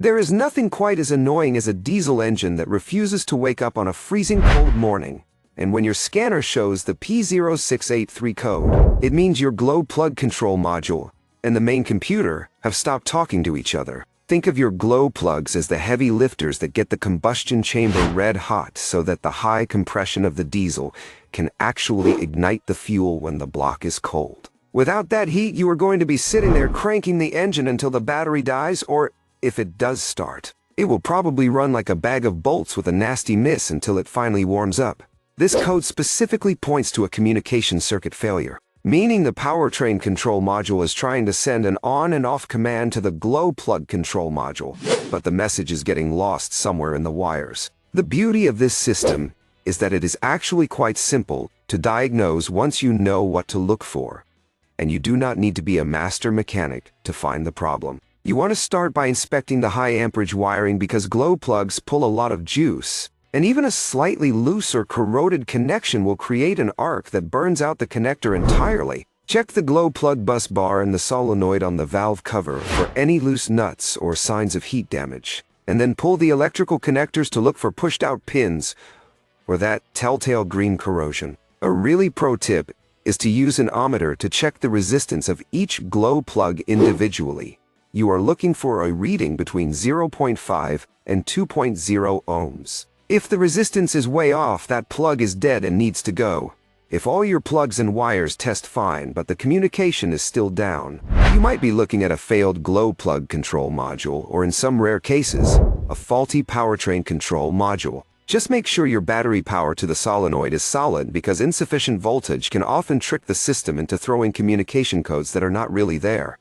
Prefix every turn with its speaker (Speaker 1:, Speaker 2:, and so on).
Speaker 1: There is nothing quite as annoying as a diesel engine that refuses to wake up on a freezing cold morning. And when your scanner shows the P0683 code, it means your glow plug control module and the main computer have stopped talking to each other. Think of your glow plugs as the heavy lifters that get the combustion chamber red hot so that the high compression of the diesel can actually ignite the fuel when the block is cold. Without that heat, you are going to be sitting there cranking the engine until the battery dies, or if it does start, it will probably run like a bag of bolts with a nasty miss until it finally warms up. This code specifically points to a communication circuit failure, meaning the powertrain control module is trying to send an on and off command to the glow plug control module, but the message is getting lost somewhere in the wires. The beauty of this system is that it is actually quite simple to diagnose once you know what to look for, and you do not need to be a master mechanic to find the problem. You want to start by inspecting the high amperage wiring because glow plugs pull a lot of juice, and even a slightly loose or corroded connection will create an arc that burns out the connector entirely. Check the glow plug bus bar and the solenoid on the valve cover for any loose nuts or signs of heat damage, and then pull the electrical connectors to look for pushed out pins or that telltale green corrosion. A really pro tip is to use an ohmmeter to check the resistance of each glow plug individually. You are looking for a reading between 0.5 and 2.0 ohms. If the resistance is way off, that plug is dead and needs to go. If all your plugs and wires test fine, but the communication is still down, you might be looking at a failed glow plug control module, or in some rare cases, a faulty powertrain control module. Just make sure your battery power to the solenoid is solid, because insufficient voltage can often trick the system into throwing communication codes that are not really there.